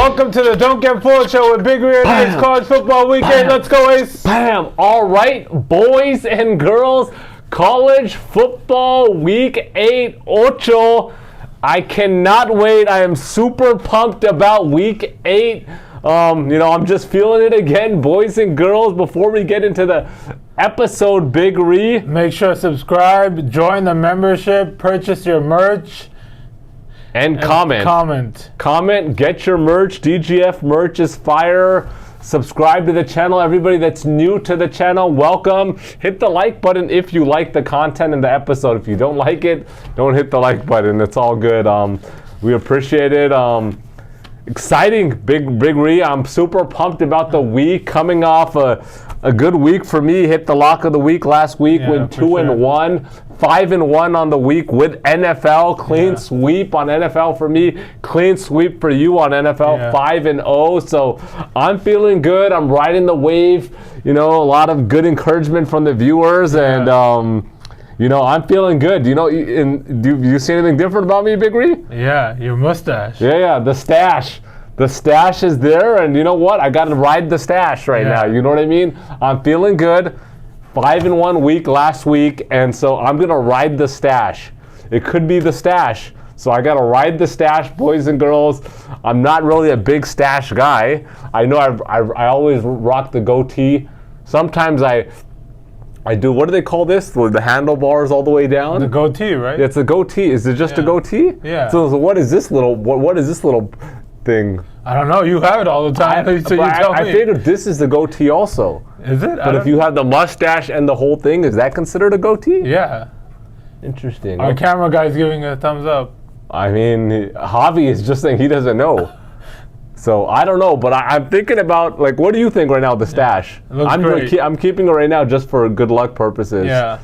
Welcome to the Don't Get Fooled Show with Big Rear. It's college football weekend. Let's go, Ace. Bam! All right, boys and girls, college football week 8, ocho. I cannot wait. I am super pumped about week 8. I'm just feeling it again, boys and girls. Before we get into the episode, Big Ree, make sure to subscribe, join the membership, purchase your merch. And comment, get your merch. DGF merch is fire. Subscribe to the channel. Everybody that's new to the channel, welcome. Hit the like button if you like the content in the episode. If you don't like it, don't hit the like button. It's all good. We appreciate it. Exciting, Big Ree. I'm super pumped about the week. Coming off a good week for me. Hit the lock of the week last week with 2-1. 5-1 on the week with NFL. Clean sweep on NFL for me. Clean sweep for you on NFL. 5-0. So I'm feeling good. I'm riding the wave. A lot of good encouragement from the viewers. And, I'm feeling good. Do you see anything different about me, Big Ree? Yeah, your mustache. Yeah, the stash. The stash is there. And you know what? I got to ride the stash right now. You know what I mean? I'm feeling good. 5-1 week last week, and so I'm going to ride the stash. It could be the stash. So I got to ride the stash, boys and girls. I'm not really a big stash guy. I know I always rock the goatee. Sometimes I do, what do they call this? The handlebars all the way down? The goatee, right? It's a goatee. Is it just a goatee? Yeah. So what is this little thing? I don't know. You have it all the time. I figured this is the goatee also. Is it? But if you have the mustache and the whole thing, is that considered a goatee? Yeah. Interesting. Our camera guy's giving a thumbs up. I mean, Javi is just saying he doesn't know. So I don't know, but I'm thinking about, what do you think right now, the stash? It looks great. I'm keeping it right now just for good luck purposes. Yeah.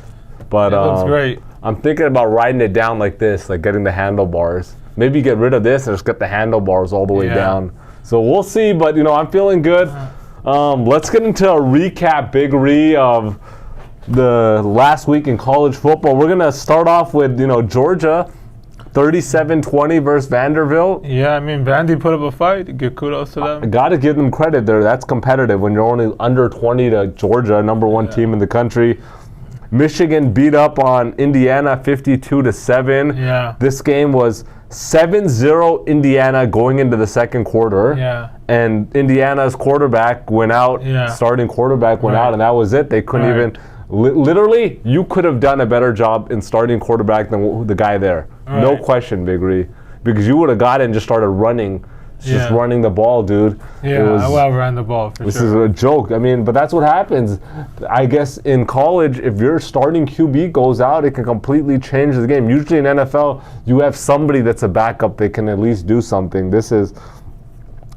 But it looks great. I'm thinking about riding it down like this, like getting the handlebars. Maybe get rid of this and just get the handlebars all the way down. So we'll see, but I'm feeling good. Let's get into a recap, Big Ree, of the last week in college football. We're going to start off with, Georgia, 37-20 versus Vanderbilt. Yeah, I mean, Vandy put up a fight. Give kudos to them. I got to give them credit there. That's competitive when you're only under 20 to Georgia, number 1 team in the country. Michigan beat up on Indiana 52-7. Yeah. This game was 7-0 Indiana going into the second quarter. Yeah. And Indiana's quarterback went out, starting quarterback went out, and that was it. They couldn't even, literally, you could have done a better job in starting quarterback than the guy there. No question, Big Ree. Because you would have got in and just started running. Just running the ball, dude. Yeah, I well ran the ball for sure. This is a joke. I mean, but that's what happens. I guess in college, if your starting QB goes out, it can completely change the game. Usually in NFL, you have somebody that's a backup that can at least do something. This is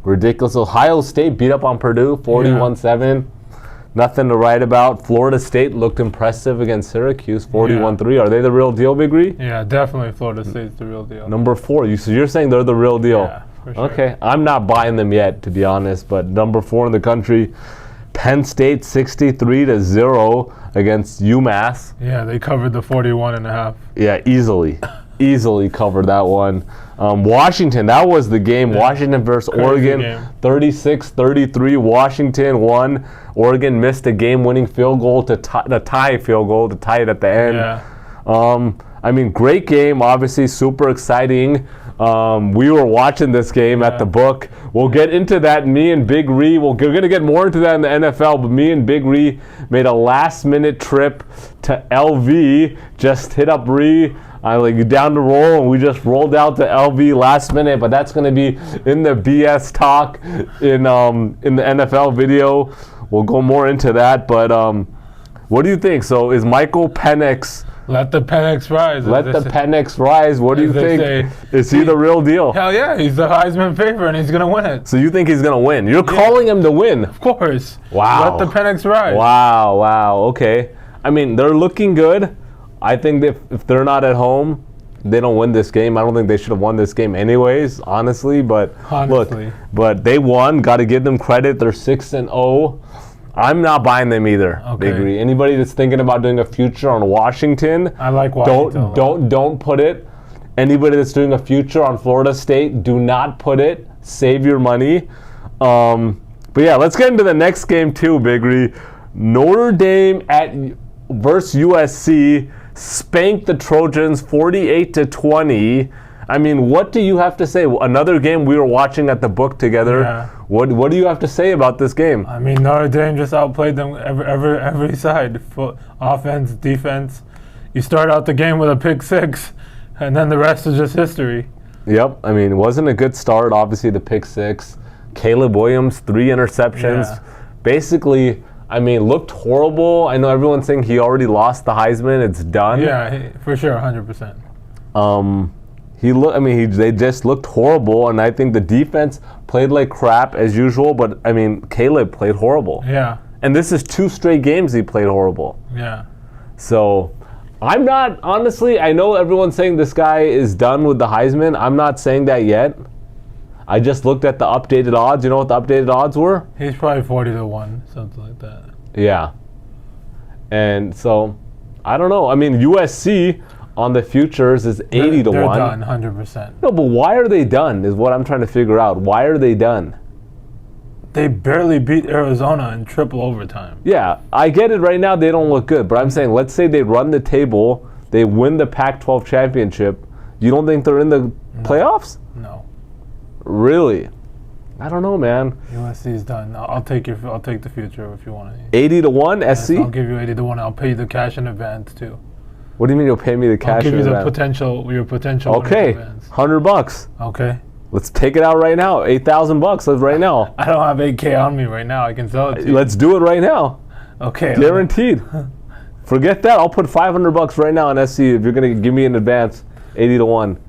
ridiculous. Ohio State beat up on Purdue, 41-7. Nothing to write about. Florida State looked impressive against Syracuse, 41-3. Are they the real deal, Big Ree? Yeah, definitely Florida State's the real deal. Number 4. So you're saying they're the real deal? Yeah. Sure. Okay, I'm not buying them yet, to be honest, but number 4 in the country, Penn State 63-0 against UMass. Yeah, they covered the 41.5. Yeah, easily covered that one. Washington, that was the game. Washington versus Oregon, 36-33. Washington won. Oregon missed a game-winning field goal to tie it at the end. Yeah. Great game, obviously super exciting. We were watching this game at the book. We'll get into that. Me and Big Ree, we're going to get more into that in the NFL, but me and Big Ree made a last-minute trip to LV. Just hit up Ree. Down the roll, and we just rolled out to LV last minute, but that's going to be in the BS talk in the NFL video. We'll go more into that, but what do you think? So is Michael Penix... Let the Penix rise. Let the Penix rise. What do you think? Is he the real deal? Hell yeah, he's the Heisman favorite, and he's going to win it. So you think he's going to win? You're calling him to win? Of course. Wow. Let the Penix rise. Wow. Okay. They're looking good. I think that if they're not at home, they don't win this game. I don't think they should have won this game anyways, honestly. But look, but they won. Got to give them credit. They're 6-0. I'm not buying them either. Okay. Big Ree. Anybody that's thinking about doing a future on Washington, I like Washington. Don't put it. Anybody that's doing a future on Florida State, do not put it. Save your money. But yeah, let's get into the next game too, Big Ree. Notre Dame versus USC spanked the Trojans 48-20. I mean, what do you have to say? Another game we were watching at the book together. Yeah. What do you have to say about this game? I mean, Notre Dame just outplayed them every side. Offense, defense. You start out the game with a pick six, and then the rest is just history. Yep. I mean, it wasn't a good start. Obviously, the pick six. Caleb Williams, 3 interceptions. Yeah. Basically, I mean, looked horrible. I know everyone's saying he already lost the Heisman. It's done. Yeah, for sure, 100%. They just looked horrible, and I think the defense played like crap as usual. But I mean, Caleb played horrible. Yeah. And this is 2 straight games he played horrible. Yeah. So, I'm not, honestly, I know everyone's saying this guy is done with the Heisman. I'm not saying that yet. I just looked at the updated odds. You know what the updated odds were? He's probably 40-1, something like that. Yeah. And so, I don't know. I mean, USC on the futures is 80-1. They're done, 100%. No, but why are they done is what I'm trying to figure out. Why are they done? They barely beat Arizona in triple overtime. Yeah, I get it right now. They don't look good. But I'm saying, let's say they run the table, they win the Pac-12 championship. You don't think they're in the playoffs? No. Really? I don't know, man. USC's done. I'll take the future if you want to. 80-1 SC? I'll give you 80-1. I'll pay you the cash in advance too. What do you mean you'll pay me the cash? I'll give you in the advance? your potential. Okay, in advance. $100. Okay. Let's take it out right now. $8,000. Let's right now. I don't have 8K on me right now. I can sell it to you. Let's do it right now. Okay. Guaranteed. Forget that. I'll put $500 right now on SC if you're gonna give me in advance 80-1.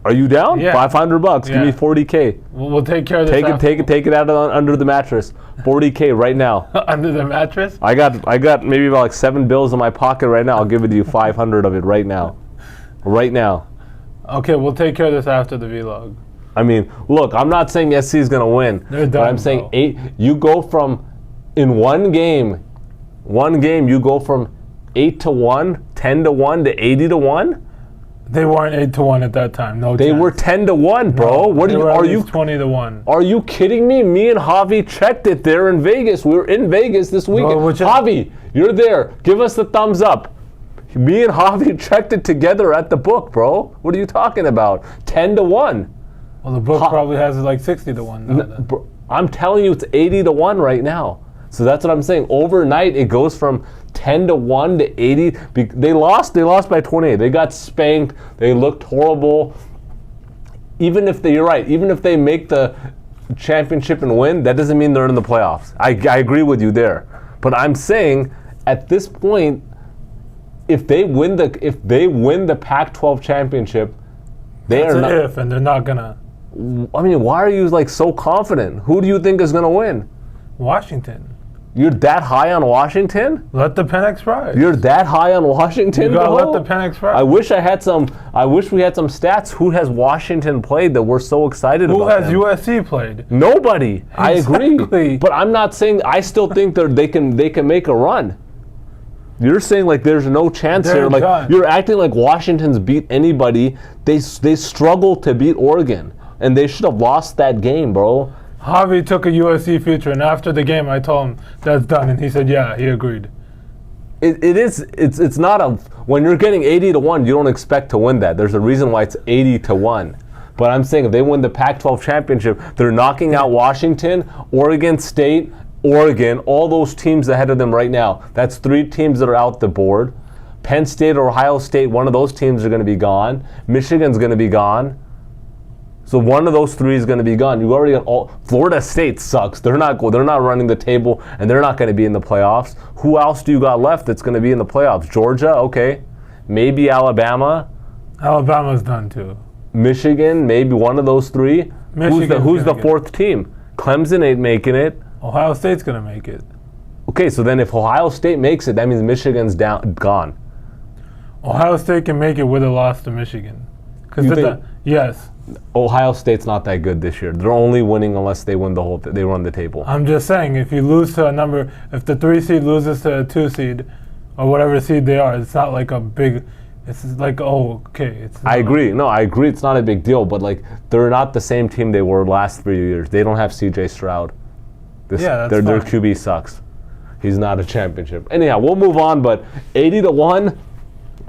Are you down? Yeah. $500. Yeah. Give me 40K. We'll take care of this. Take it out under the mattress. 40K right now. Under the mattress? I got maybe about like 7 bills in my pocket right now. I'll give it to you 500 of it right now. Right now. Okay, we'll take care of this after the vlog. I mean, look, I'm not saying SC is gonna win. They're done, but I'm saying 8. You go from in one game you go from 8-1, 10-1 to 80-1. They weren't 8-1 at that time. No, they chance. were 10-1, bro. No, What are you? 20-1. Are you kidding me? Me and Javi checked it there in Vegas. We were in Vegas this weekend. Javi, you're there. Give us the thumbs up. Me and Javi checked it together at the book, bro. What are you talking about? 10-1. Well, the book probably has it like 60-1. I'm telling you, it's 80-1 right now. So that's what I'm saying. Overnight, it goes from 10-1 to 80. They lost by 28. They got spanked. They looked horrible. Even if you're right, even if they make the championship and win, that doesn't mean they're in the playoffs. I agree with you there. But I'm saying, at this point, if they win the Pac-12 championship, and they're not gonna. I mean, why are you like so confident? Who do you think is gonna win? Washington. You're that high on Washington? Let the Penix rise. You're that high on Washington? You gotta bro? let the Penix rise. I wish we had some stats. Who has Washington played that we're so excited about? Who has USC played? Nobody. Exactly. I agree. But I'm not saying. I still think they can make a run. You're saying like there's no chance here. Like done. You're acting like Washington's beat anybody. They struggle to beat Oregon, and they should have lost that game, bro. Javi took a USC future, and after the game, I told him that's done, and he said, "Yeah, he agreed." It's not a when you're getting 80-1, you don't expect to win that. There's a reason why it's 80-1. But I'm saying if they win the Pac-12 championship, they're knocking out Washington, Oregon State, Oregon, all those teams ahead of them right now. That's 3 teams that are out the board. Penn State or Ohio State, one of those teams are going to be gone. Michigan's going to be gone. So one of those 3 is going to be gone. You already got Florida State sucks. They're not running the table, and they're not going to be in the playoffs. Who else do you got left that's going to be in the playoffs? Georgia, okay. Maybe Alabama. Alabama's done too. Michigan, maybe one of those 3. Who's the 4th team? Clemson ain't making it. Ohio State's going to make it. Okay, so then if Ohio State makes it, that means Michigan's gone. Ohio State can make it with a loss to Michigan. Yes. Ohio State's not that good this year. They're only winning unless they win they run the table. I'm just saying, if you lose to a number, if the 3 seed loses to a 2 seed, or whatever seed they are, it's not like a big It's like, oh, okay. It's I agree. No, I agree. It's not a big deal, but like they're not the same team they were last 3 years. They don't have C.J. Stroud. That's their fine. QB sucks. He's not a championship. Anyhow, we'll move on. But 80-1,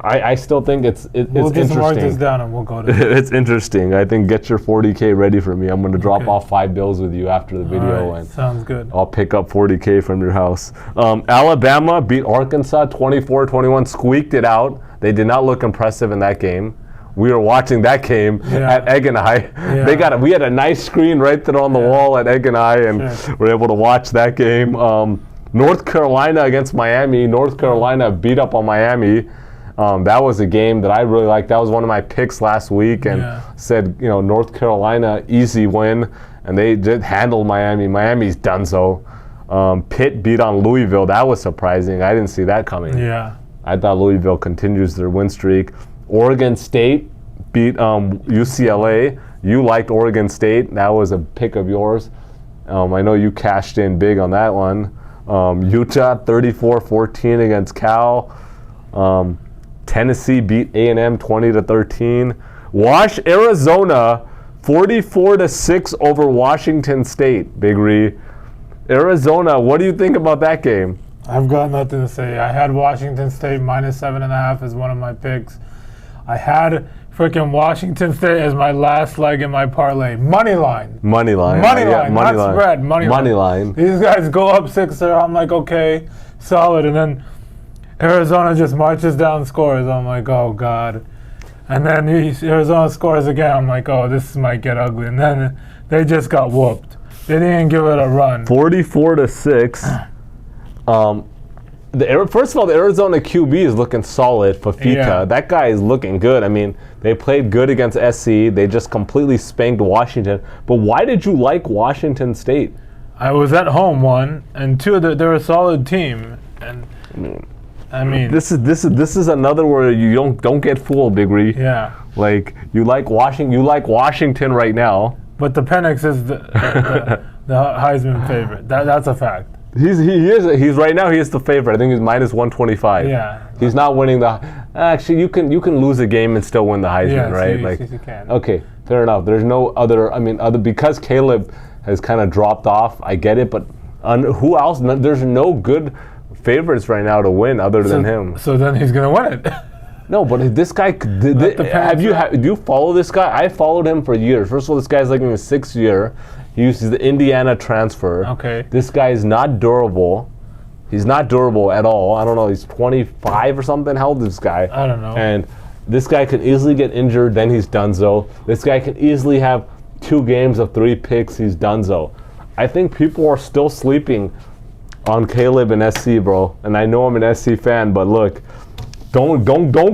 I still think it's We'll just interesting. mark this down and we'll go to It's interesting. I think get your 40K ready for me. I'm going to drop off 5 bills with you after the video. All right, and sounds good. I'll pick up 40K from your house. Alabama beat Arkansas 24-21, squeaked it out. They did not look impressive in that game. We were watching that game at Egg and I. Yeah. We had a nice screen right there on the wall at Egg and I, and we're able to watch that game. North Carolina against Miami. North Carolina beat up on Miami. That was a game that I really liked. That was one of my picks last week, and said, North Carolina, easy win, and they did handle Miami. Miami's done so. Pitt beat on Louisville. That was surprising. I didn't see that coming. Yeah. I thought Louisville continues their win streak. Oregon State beat UCLA. You liked Oregon State. That was a pick of yours. I know you cashed in big on that one. Utah 34-14 against Cal. Tennessee beat A&M 20-13. Arizona 44-6 over Washington State. Big Ree. Arizona, what do you think about that game? I've got nothing to say. I had Washington State -7.5 as one of my picks. I had freaking Washington State as my last leg in my parlay. Money line. Money line. Not spread. Money line. These guys go up 6-0. I'm like, okay, solid. And then Arizona just marches down scores. I'm like, oh, God. And then Arizona scores again. I'm like, oh, this might get ugly. And then they just got whooped. They didn't give it a run. 44-6. First of all, the Arizona QB is looking solid. Fafita. Yeah. That guy is looking good. I mean, they played good against SC. They just completely spanked Washington. But why did you like Washington State? I was at home, 1, and 2, they're a solid team. And I mean, this is another where you don't get fooled, Big Ree. Yeah. Like you like Washington right now. But the Penix is the Heisman favorite. That's a fact. He's right now he is the favorite. I think he's -125. Yeah. He's not winning the. Actually, you can lose a game and still win the Heisman, right? Yes, you can. Okay, fair enough. There's no other. I mean, because Caleb has kind of dropped off. I get it, but who else? There's no good favorites right now to win other than him. So then he's gonna win it. No, but this guy. Do you follow this guy? I followed him for years. First of all, this guy's like in his 6th year. He uses the Indiana transfer. Okay. This guy is not durable. He's not durable at all. I don't know. He's 25 or something. How old is this guy? I don't know. And this guy could easily get injured. Then he's donezo. This guy can easily have 2 games of 3 picks. He's donezo. I think people are still sleeping on Caleb and SC, bro. And I know I'm an SC fan, but look. Don't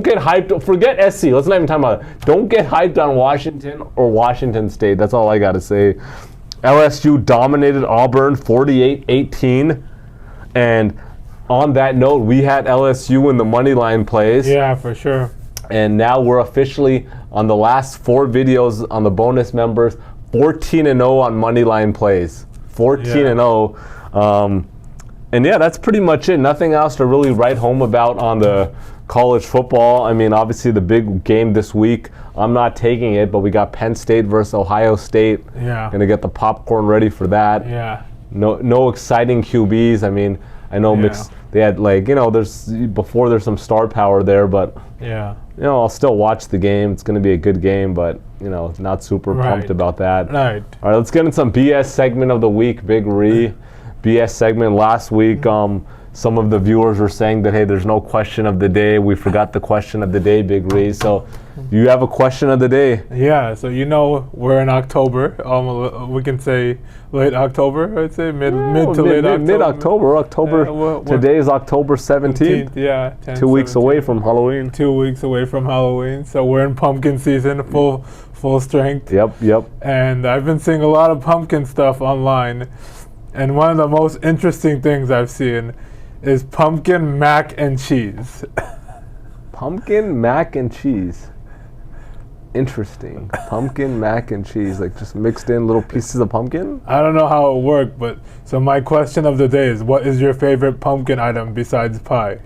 get hyped. Forget SC. Let's not even talk about it. Don't get hyped on Washington or Washington State. That's all I got to say. LSU dominated Auburn 48-18. And on that note, we had LSU in the money line plays. Yeah, for sure. And now we're officially on the last 4 videos on the bonus members, 14-0 on money line plays. 14-0. And yeah, that's pretty much it. Nothing else to really write home about on the college football. I mean, obviously the big game this week, I'm not taking it, but we got Penn State versus Ohio State. Yeah. Gonna get the popcorn ready for that. Yeah. No exciting QBs. I mean, I know mixed. They had there's some star power there, but I'll still watch the game. It's gonna be a good game, but not super pumped about that. Right. All right, let's get in some BS segment of the week, Big Ree. BS segment last week. Some of the viewers were saying that, hey, there's no question of the day. We forgot the question of the day, Big Ree. So you have a question of the day. Yeah, so we're in October. We can say late October, I'd say mid to late October. Mid-October. Today is October 17th. Yeah. 2 weeks away from Halloween. 2 weeks away from Halloween. So we're in pumpkin season, full strength. Yep. And I've been seeing a lot of pumpkin stuff online. And one of the most interesting things I've seen is pumpkin mac and cheese. Pumpkin mac and cheese. Interesting. Pumpkin mac and cheese, like just mixed in little pieces of pumpkin? I don't know how it worked, but so my question of the day is, what is your favorite pumpkin item besides pie?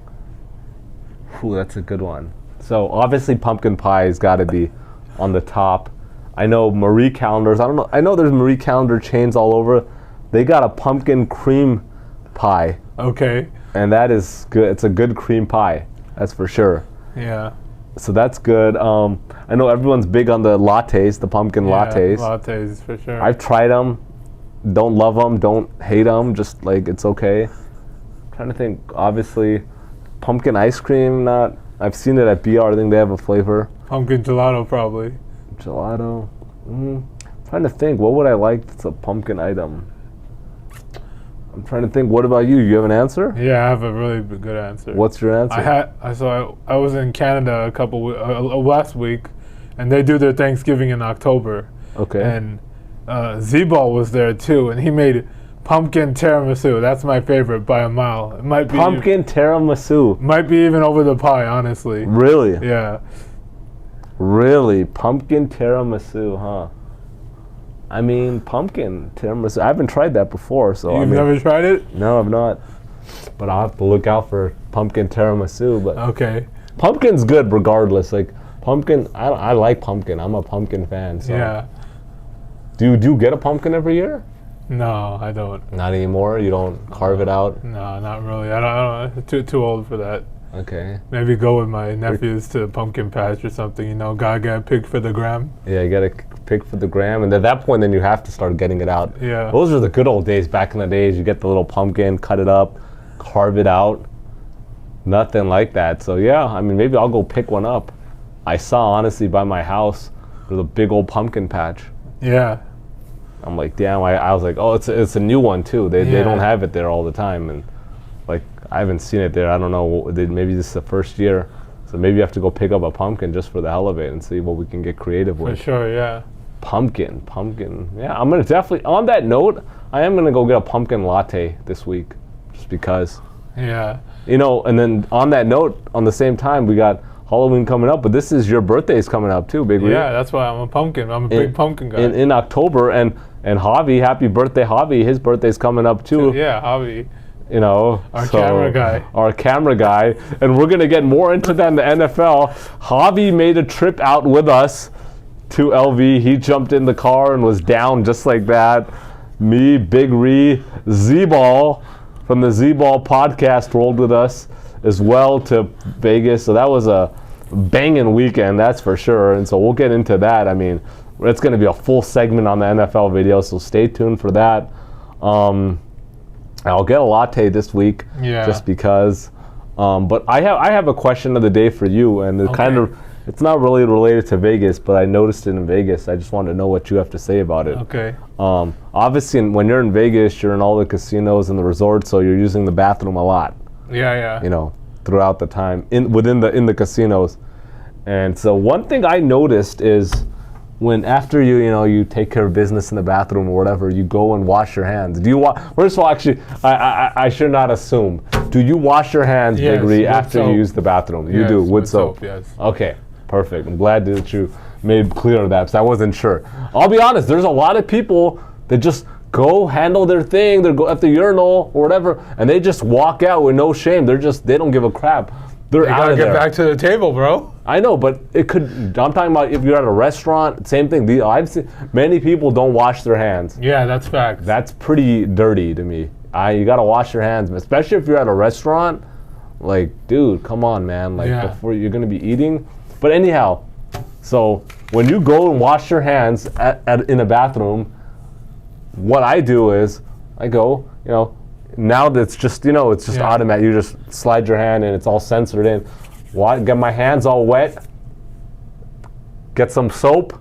Ooh, that's a good one. So obviously pumpkin pie has got to be on the top. I know Marie Callender's. I don't know. I know there's Marie Callender chains all over. They got a pumpkin cream pie. Okay. And that is good. It's a good cream pie. That's for sure. Yeah. So that's good. I know everyone's big on the lattes, the pumpkin lattes. Lattes for sure. I've tried them. Don't love them. Don't hate them. Just like it's okay. I'm trying to think. Obviously, pumpkin ice cream. Not. I've seen it at BR. I think they have a flavor. Pumpkin gelato probably. Gelato. Trying to think. What would I like that's a pumpkin item? I'm trying to think. What about you? You have an answer? Yeah, I have a really good answer. What's your answer? I was in Canada last week, and they do their Thanksgiving in October. Okay. And Z-Ball was there too, and he made pumpkin tiramisu. That's my favorite by a mile. It might be pumpkin tiramisu. Might be even over the pie, honestly. Really? Yeah. Really? Pumpkin tiramisu, huh? I mean, pumpkin tiramisu. I haven't tried that before, so You've never tried it? No, I've not. But I'll have to look out for pumpkin tiramisu. But okay. Pumpkin's good regardless. Like pumpkin, I like pumpkin. I'm a pumpkin fan. So. Yeah. Do you get a pumpkin every year? No, I don't. Not anymore? You don't carve it out? No, not really. I don't. Too old for that. Okay. Maybe go with my nephews to pumpkin patch or something. You know, gotta get a pig for the gram. Yeah, you gotta pick for the gram, and at that point, then you have to start getting it out. Yeah. Those are the good old days. Back in the days, you get the little pumpkin, cut it up, carve it out. Nothing like that. So yeah, I mean, maybe I'll go pick one up. I saw honestly by my house there's a big old pumpkin patch. Yeah. I'm like, damn. I was like, oh, it's a new one too. They don't have it there all the time, and like I haven't seen it there. I don't know. Maybe this is the first year. So maybe you have to go pick up a pumpkin just for the hell of it and see what we can get creative with. For sure, yeah. Pumpkin. Yeah, I'm going to definitely, on that note, I am going to go get a pumpkin latte this week just because. Yeah. You know, and then on that note, on the same time, we got Halloween coming up, but this is your birthday's coming up too, Big Lee. Yeah, that's why I'm a pumpkin. I'm a big pumpkin guy. In October, and Javi, happy birthday, Javi. His birthday's coming up too. Yeah, Javi. You know, our camera guy, and we're gonna get more into that in the NFL. Javi made a trip out with us to LV. He jumped in the car and was down just like that. Me, Big Ree, Z-Ball from the Z-Ball podcast rolled with us as well to Vegas. So that was a banging weekend, that's for sure. And so we'll get into that. I mean, it's gonna be a full segment on the NFL video, so stay tuned for that. I'll get a latte this week, just because. But I have a question of the day for you, and it's not really related to Vegas, but I noticed it in Vegas. I just wanted to know what you have to say about it. Okay. Obviously, when you're in Vegas, you're in all the casinos and the resorts, so you're using the bathroom a lot. Yeah. You know, throughout the time within the casinos, and so one thing I noticed is, when after you take care of business in the bathroom or whatever, you go and wash your hands. Do you first of all, actually, I should not assume. Do you wash your hands, yes, Big Ree, after soap. you use the bathroom? You yes, do with soap. Yes. Okay, perfect. I'm glad that you made clear of that because I wasn't sure. I'll be honest. There's a lot of people that just go handle their thing. They go at the urinal or whatever, and they just walk out with no shame. They don't give a crap. They're out of there. You gotta get back to the table, bro. I know, but it could. I'm talking about if you're at a restaurant, same thing. I've seen many people don't wash their hands. Yeah, that's fact. That's pretty dirty to me. You gotta wash your hands, especially if you're at a restaurant. Like, dude, come on, man. Like, before you're gonna be eating. But anyhow, so when you go and wash your hands in a bathroom, what I do is I go, now that it's just, automatic. You just slide your hand and it's all censored in. Get my hands all wet. Get some soap.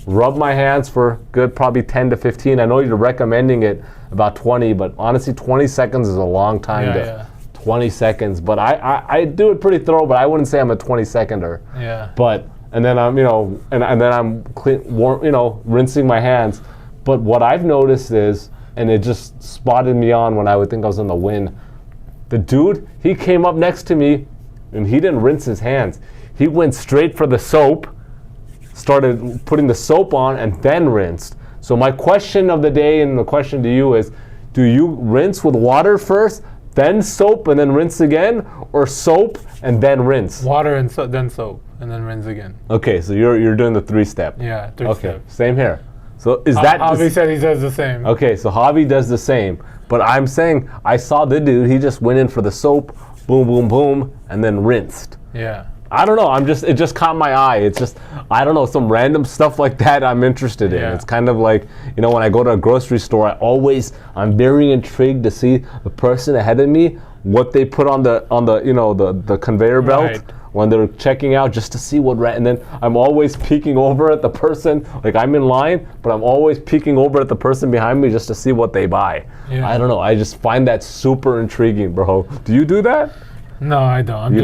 Rub my hands for good, probably 10 to 15. I know you're recommending it about 20, but honestly, 20 seconds is a long time. 20 seconds, but I do it pretty thorough. But I wouldn't say I'm a 20-seconder. Yeah. But and then I'm and then I'm rinsing my hands. But what I've noticed is, and it just spotted me on when I would think I was in the wind. The dude, he came up next to me, and he didn't rinse his hands. He went straight for the soap, started putting the soap on, and then rinsed. So my question of the day and the question to you is, do you rinse with water first, then soap and then rinse again, or soap and then rinse? Water and then soap and then rinse again. Okay, so you're doing the 3-step. Yeah, 3-step. Same here. So is that? Javi said he does the same. Okay, so Javi does the same. But I'm saying I saw the dude. He just went in for the soap, boom, boom, boom, and then rinsed. Yeah. I don't know. It just caught my eye. It's just, I don't know, some random stuff like that I'm interested in. It's kind of like, when I go to a grocery store, I'm very intrigued to see the person ahead of me, what they put on the conveyor belt when they're checking out, just to see and then I'm always peeking over at the person, like I'm in line, but I'm always peeking over at the person behind me just to see what they buy. Yeah. I don't know. I just find that super intriguing, bro. Do you do that? No, I don't. I'm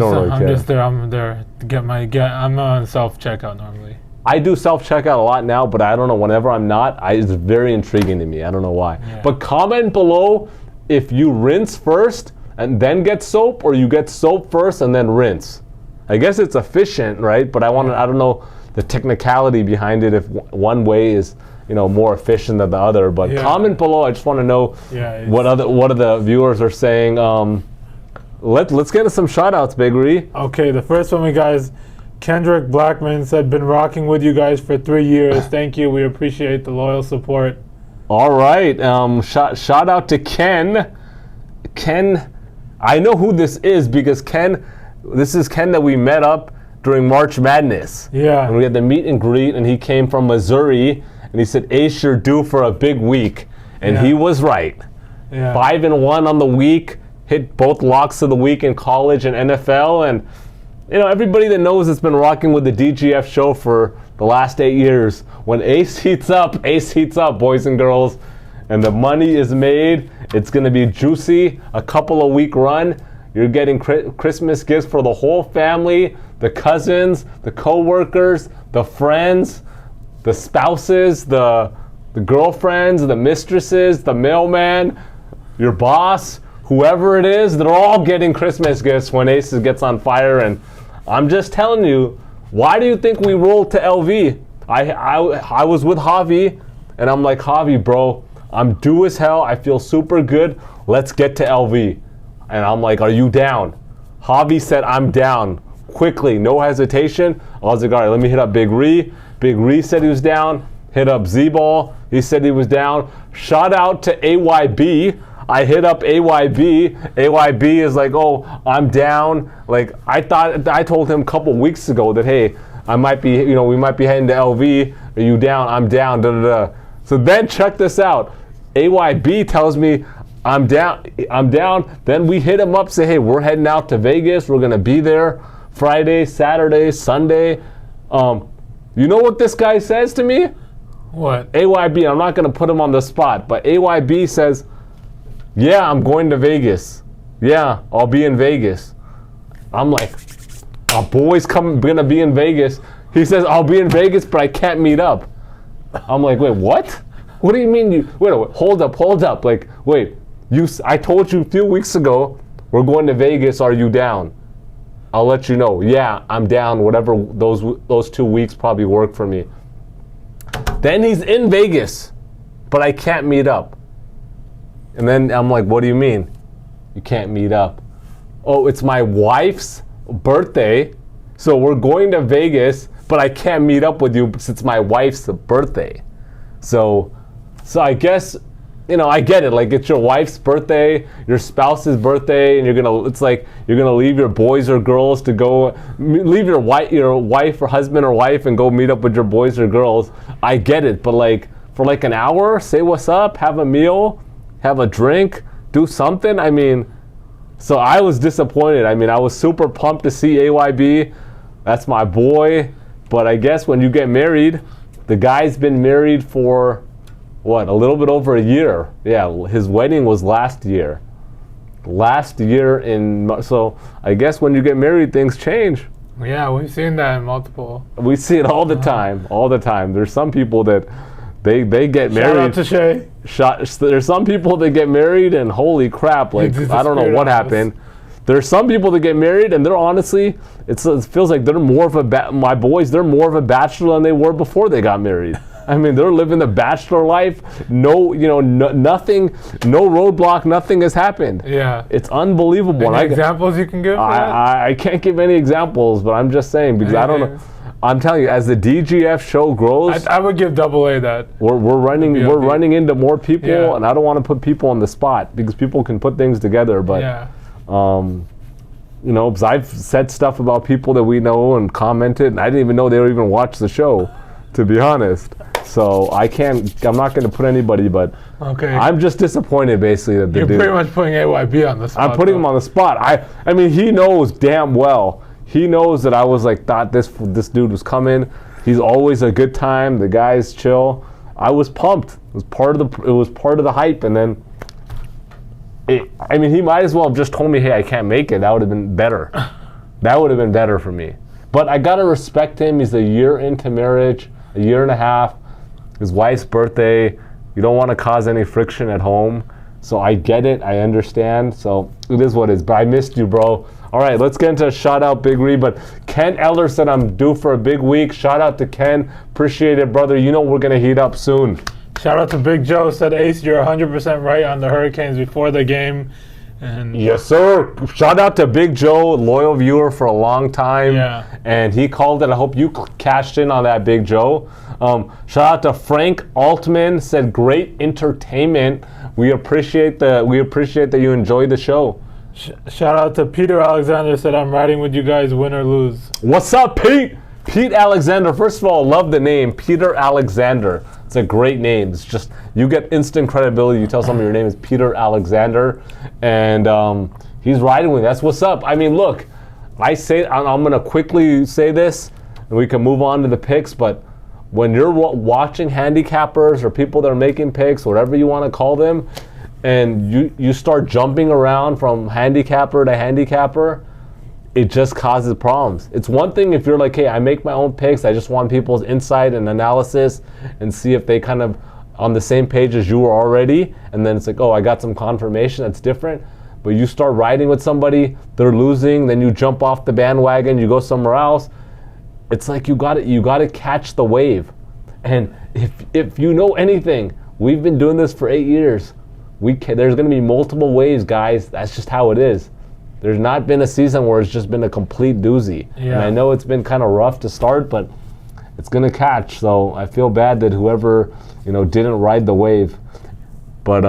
just there to I'm on self-checkout normally. I do self-checkout a lot now, but I don't know, whenever I'm not, it's very intriguing to me. I don't know why. Yeah. But comment below if you rinse first and then get soap, or you get soap first and then rinse. I guess it's efficient, right? But I don't know the technicality behind it, if one way is more efficient than the other. But comment below. I just want to know what are the viewers are saying. Let's get to some shoutouts, Big Ree. Okay, the first one we got is Kendrick Blackman said, "Been rocking with you guys for 3 years. Thank you. We appreciate the loyal support." All right. Shout out to Ken. Ken, I know who this is because this is Ken that we met up during March Madness. Yeah. And we had the meet and greet, and he came from Missouri, and he said, "Ace, you're due for a big week," and he was right. Yeah. 5-1 on the week. Hit both locks of the week in college and NFL, and everybody that knows it's been rocking with the DGF show for the last 8 years. When Ace heats up, boys and girls, and the money is made. It's going to be juicy. A couple of week run. You're getting Christmas gifts for the whole family, the cousins, the co-workers, the friends, the spouses, the girlfriends, the mistresses, the mailman, your boss. Whoever it is, they're all getting Christmas gifts when Ace gets on fire. And I'm just telling you, why do you think we rolled to LV? I was with Javi, and I'm like, "Javi, bro, I'm due as hell. I feel super good. Let's get to LV." And I'm like, "Are you down?" Javi said, "I'm down." Quickly, no hesitation. I was like, "All right, let me hit up Big Ree." Big Ree said he was down. Hit up Z-Ball. He said he was down. Shout out to AYB. I hit up AYB. AYB is like, "Oh, I'm down." Like, I told him a couple weeks ago that, "Hey, I might be, we might be heading to LV. Are you down?" "I'm down." Da da da. So then check this out. AYB tells me, I'm down. Then we hit him up, say, "Hey, we're heading out to Vegas. We're gonna be there Friday, Saturday, Sunday." You know what this guy says to me? What? AYB. I'm not gonna put him on the spot, but AYB says, "Yeah, I'm going to Vegas. Yeah, I'll be in Vegas." I'm like, "Our boy's gonna be in Vegas." He says, "I'll be in Vegas, but I can't meet up." I'm like, "Wait, what? What do you mean wait, hold up. Like, wait, I told you a few weeks ago, we're going to Vegas. Are you down?" "I'll let you know." "Yeah, I'm down. Whatever, those 2 weeks probably work for me." Then he's in Vegas, but I can't meet up. And then I'm like, "What do you mean you can't meet up?" "Oh, it's my wife's birthday, so we're going to Vegas, but I can't meet up with you because it's my wife's birthday." So I guess, I get it. Like, it's your wife's birthday, your spouse's birthday, and it's like you're gonna leave your boys or girls to go, leave your wife or husband or wife and go meet up with your boys or girls. I get it, but like, for like an hour, say what's up, have a meal, have a drink, do something. So I was disappointed. I was super pumped to see AYB. That's my boy. But I guess when you get married, the guy's been married for, a little bit over a year. Yeah, his wedding was last year. So I guess when you get married, things change. Yeah, we've seen that in multiple. We see it all the time. There's some people that they get married. Shout out to Shay. There's some people that get married and holy crap, like, I don't know what happened. There's some people that get married and they're honestly, it feels like they're more of my boys, they're more of a bachelor than they were before they got married. I mean, they're living the bachelor life. No, nothing, no roadblock, nothing has happened. Yeah. It's unbelievable. Any examples you can give? I can't give any examples, but I'm just saying because I don't know. I'm telling you, as the DGF show grows, I would give AA that. We're running into more people, and I don't want to put people on the spot because people can put things together. But because I've said stuff about people that we know and commented, and I didn't even know they would even watch the show, to be honest. So I'm not going to put anybody, but I'm just disappointed basically that you're pretty much putting AYB on the spot. I'm putting him on the spot. I mean, he knows damn well. He knows that I was thought this dude was coming. He's always a good time. The guy's chill. I was pumped. It was part of the hype, and then he might as well have just told me, hey, I can't make it. That would have been better. That would have been better for me. But I gotta respect him. He's a year into marriage, a year and a half. His wife's birthday. You don't want to cause any friction at home. So I get it. I understand. So it is what it is. But I missed you, bro. All right, let's get into a shout out, Big Ree. But Ken Eller said I'm due for a big week. Shout out to Ken. Appreciate it, brother. We're going to heat up soon. Shout out to Big Joe. Said, Ace, you're 100% right on the Hurricanes before the game. And yes, sir. Shout out to Big Joe, loyal viewer for a long time. Yeah. And he called it. I hope you cashed in on that, Big Joe. Shout out to Frank Altman. Said, great entertainment. We appreciate that you enjoyed the show. Shout out to Peter Alexander. Said, I'm riding with you guys, win or lose. What's up, Pete? Pete Alexander. First of all, love the name, Peter Alexander. It's a great name. It's just, you get instant credibility. You tell someone your name is Peter Alexander, and he's riding with you. That's what's up. I mean, look, I'm going to quickly say this, and we can move on to the picks, but when you're watching handicappers or people that are making picks, whatever you want to call them, and you start jumping around from handicapper to handicapper, it just causes problems. It's one thing if you're like, hey, I make my own picks, I just want people's insight and analysis and see if they kind of on the same page as you were already, and then it's like, oh, I got some confirmation, that's different. But you start riding with somebody, they're losing, then you jump off the bandwagon, you go somewhere else. It's like you got to catch the wave. And if you know anything, we've been doing this for 8 years. There's going to be multiple waves, guys. That's just how it is. There's not been a season where it's just been a complete doozy. Yeah. And I know it's been kind of rough to start, but it's going to catch. So I feel bad that whoever, didn't ride the wave. But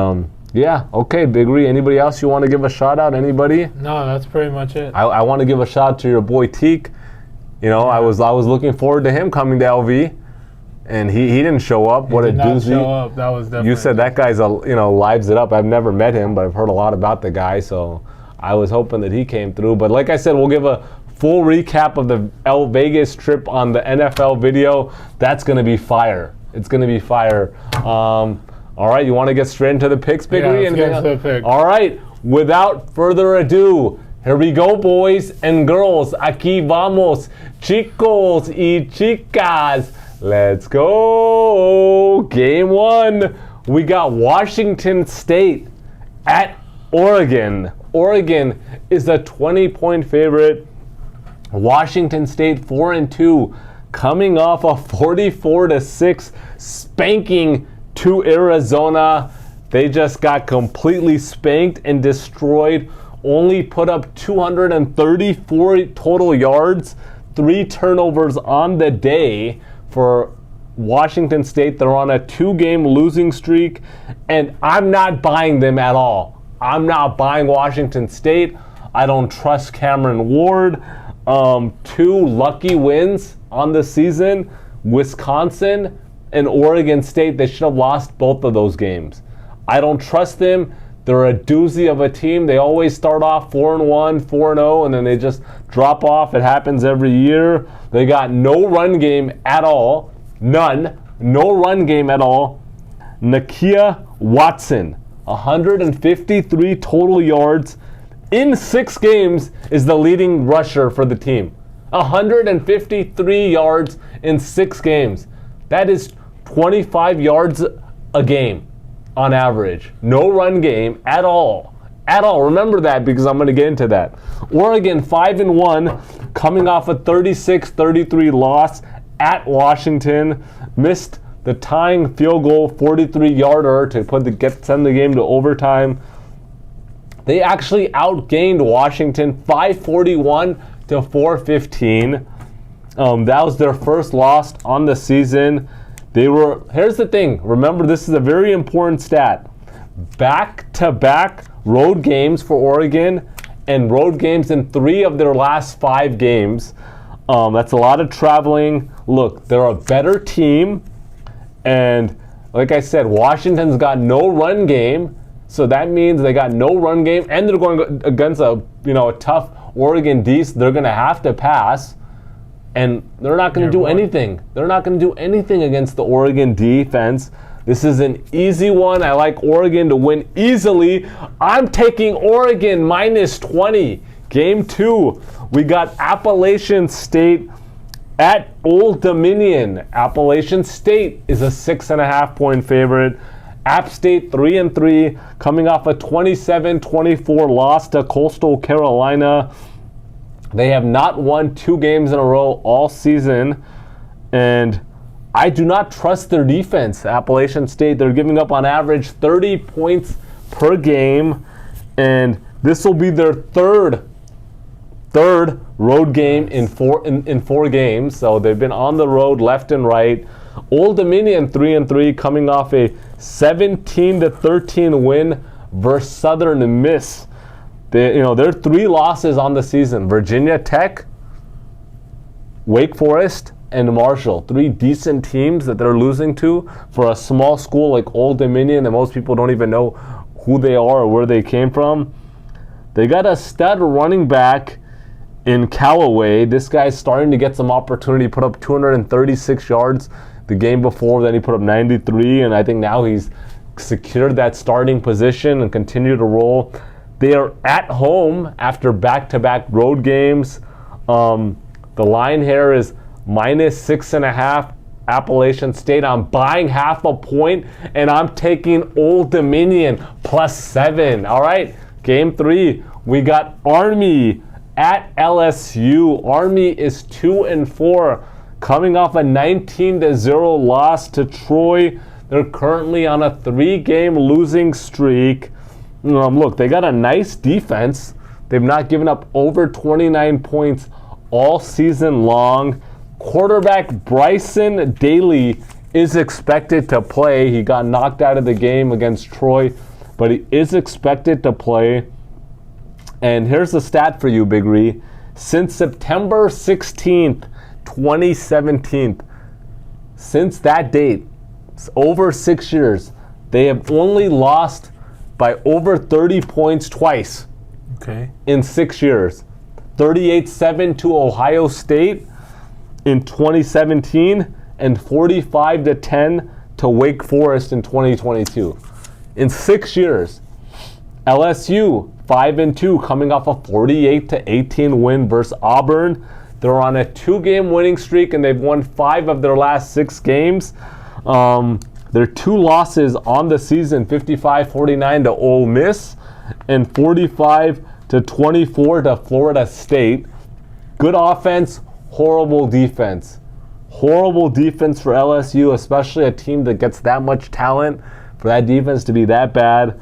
yeah, okay, Big Ree. Anybody else you want to give a shout out? Anybody? No, that's pretty much it. I want to give a shout out to your boy Teak. I was looking forward to him coming to LV. And he didn't show up. What a doozy! He did not show up. That was definitely. You said that guy's lives it up. I've never met him, but I've heard a lot about the guy. So I was hoping that he came through. But like I said, we'll give a full recap of the Vegas trip on the NFL video. That's gonna be fire. It's gonna be fire. All right, you want to get straight into the picks, Big Ree? Let's get into the picks. All right, without further ado. Here we go, boys and girls. Aquí vamos, chicos y chicas. Let's go. Game 1. We got Washington State at Oregon. Oregon is a 20-point favorite. Washington State 4-2, coming off a 44-6 spanking to Arizona. They just got completely spanked and destroyed. Only put up 234 total yards, 3 turnovers on the day for Washington State. They're on a 2-game losing streak, and I'm not buying them at all. I'm not buying Washington State. I don't trust Cameron Ward. 2 lucky wins on the season. Wisconsin and Oregon State, they should have lost both of those games. I don't trust them. They're a doozy of a team. They always start off 4-1, 4-0, and then they just drop off. It happens every year. They got no run game at all. None. No run game at all. Nakia Watson, 153 total yards in 6 games, is the leading rusher for the team. 153 yards in 6 games. That is 25 yards a game. On average. No run game at all. At all. Remember that because I'm going to get into that. Oregon 5-1, coming off a 36-33 loss at Washington. Missed the tying field goal, 43-yarder to send the game to overtime. They actually outgained Washington 541 to 415. That was their first loss on the season. Here's the thing. Remember, this is a very important stat. Back-to-back road games for Oregon and road games in 3 of their last 5 games. That's a lot of traveling. Look, they're a better team. And like I said, Washington's got no run game. So that means they got no run game. And they're going against a tough Oregon D. So they're going to have to pass. And they're not going to do anything. They're not going to do anything against the Oregon defense. This is an easy one. I like Oregon to win easily. I'm taking Oregon -20. Game 2, we got Appalachian State at Old Dominion. Appalachian State is a 6.5-point favorite. App State 3-3, coming off a 27-24 loss to Coastal Carolina. They have not won 2 games in a row all season, and I do not trust their defense. Appalachian State, they're giving up on average 30 points per game, and this will be their third road game in 4 games. So they've been on the road left and right. Old Dominion 3-3, coming off a 17-13 win versus Southern Miss. They're 3 losses on the season. Virginia Tech, Wake Forest, and Marshall. 3 decent teams that they're losing to for a small school like Old Dominion that most people don't even know who they are or where they came from. They got a stud running back in Callaway. This guy's starting to get some opportunity. Put up 236 yards the game before. Then he put up 93, and I think now he's secured that starting position and continue to roll. They are at home after back-to-back road games. The line here is -6.5. Appalachian State. I'm buying half a point, and I'm taking Old Dominion +7. All right, game 3, we got Army at LSU. Army is 2-4, coming off a 19-0 loss to Troy. They're currently on a 3-game losing streak. Look, they got a nice defense. They've not given up over 29 points all season long. Quarterback Bryson Daly is expected to play. He got knocked out of the game against Troy, but he is expected to play. And here's the stat for you, Big Ree. Since September 16th, 2017, since that date, it's over 6 years, they have only lost by over 30 points twice. Okay. In 6 years. 38-7 to Ohio State in 2017 and 45-10 to Wake Forest in 2022. In 6 years. LSU 5-2, coming off a 48-18 win versus Auburn. They're on a 2-game winning streak, and they've won 5 of their last 6 games. Their 2 losses on the season, 55-49 to Ole Miss and 45-24 to Florida State. Good offense, horrible defense. Horrible defense for LSU, especially a team that gets that much talent, for that defense to be that bad.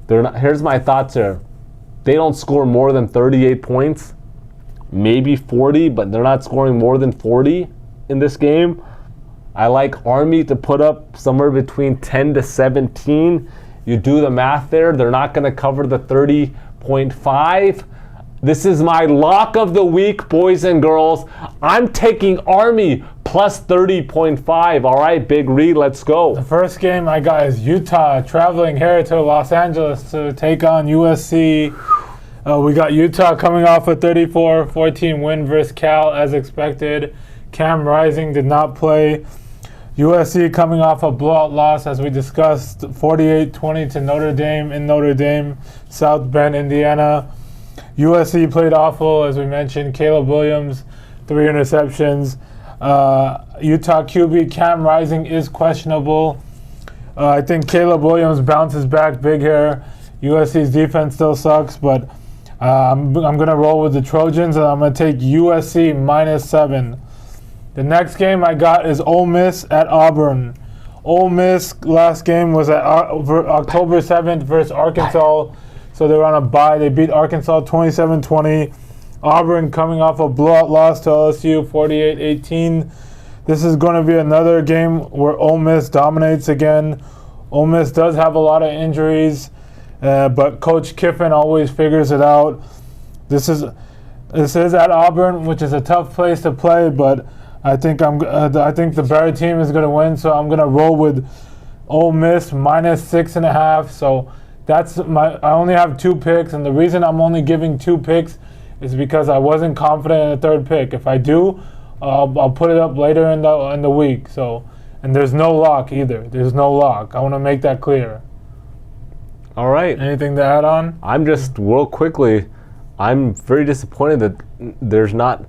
Here's my thoughts here. They don't score more than 38 points, maybe 40, but they're not scoring more than 40 in this game. I like Army to put up somewhere between 10 to 17. You do the math there. They're not going to cover the 30.5. This is my lock of the week, boys and girls. I'm taking Army plus 30.5. All right, Big Reed, let's go. The first game I got is Utah traveling here to Los Angeles to take on USC. We got Utah coming off a 34-14 win versus Cal as expected. Cam Rising did not play. USC coming off a blowout loss, as we discussed, 48-20 to Notre Dame in Notre Dame, South Bend, Indiana. USC played awful, as we mentioned. Caleb Williams, 3 interceptions. Utah QB Cam Rising is questionable. I think Caleb Williams bounces back big here. USC's defense still sucks, but I'm going to roll with the Trojans, and I'm going to take USC -7. The next game I got is Ole Miss at Auburn. Ole Miss last game was at October 7th versus Arkansas. So they were on a bye. They beat Arkansas 27-20. Auburn coming off a blowout loss to LSU 48-18. This is going to be another game where Ole Miss dominates again. Ole Miss does have a lot of injuries, but Coach Kiffin always figures it out. This is at Auburn, which is a tough place to play, but I think the better team is going to win, so I'm going to roll with Ole Miss -6.5. So I only have 2 picks, and the reason I'm only giving 2 picks is because I wasn't confident in the third pick. If I do, I'll put it up later in the week. So, and there's no lock either. There's no lock. I want to make that clear. All right. Anything to add on? I'm just real quickly. I'm very disappointed that there's not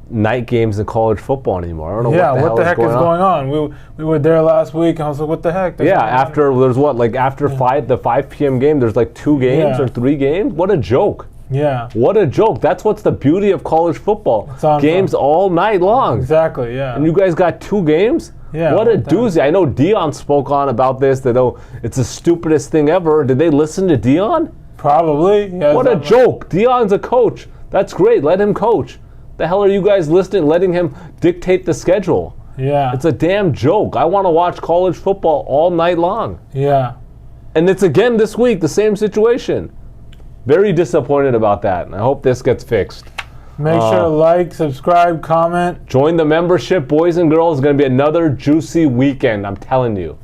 night games in college football anymore. I don't know what the heck is going on. We were there last week, and I was like, what the heck? After 5 p.m. game, there's like 2 games or 3 games. What a joke. Yeah. What a joke. That's what's the beauty of college football. Games all night long. Exactly, yeah. And you guys got 2 games? Yeah. What a doozy. I know Dion spoke on about this, that it's the stupidest thing ever. Did they listen to Dion? Probably. What a joke. Dion's a coach. That's great. Let him coach. The hell are you guys listening, letting him dictate the schedule? Yeah. It's a damn joke. I want to watch college football all night long. Yeah. And it's again this week, the same situation. Very disappointed about that, and I hope this gets fixed. Make sure to like, subscribe, comment. Join the membership, boys and girls. It's going to be another juicy weekend, I'm telling you.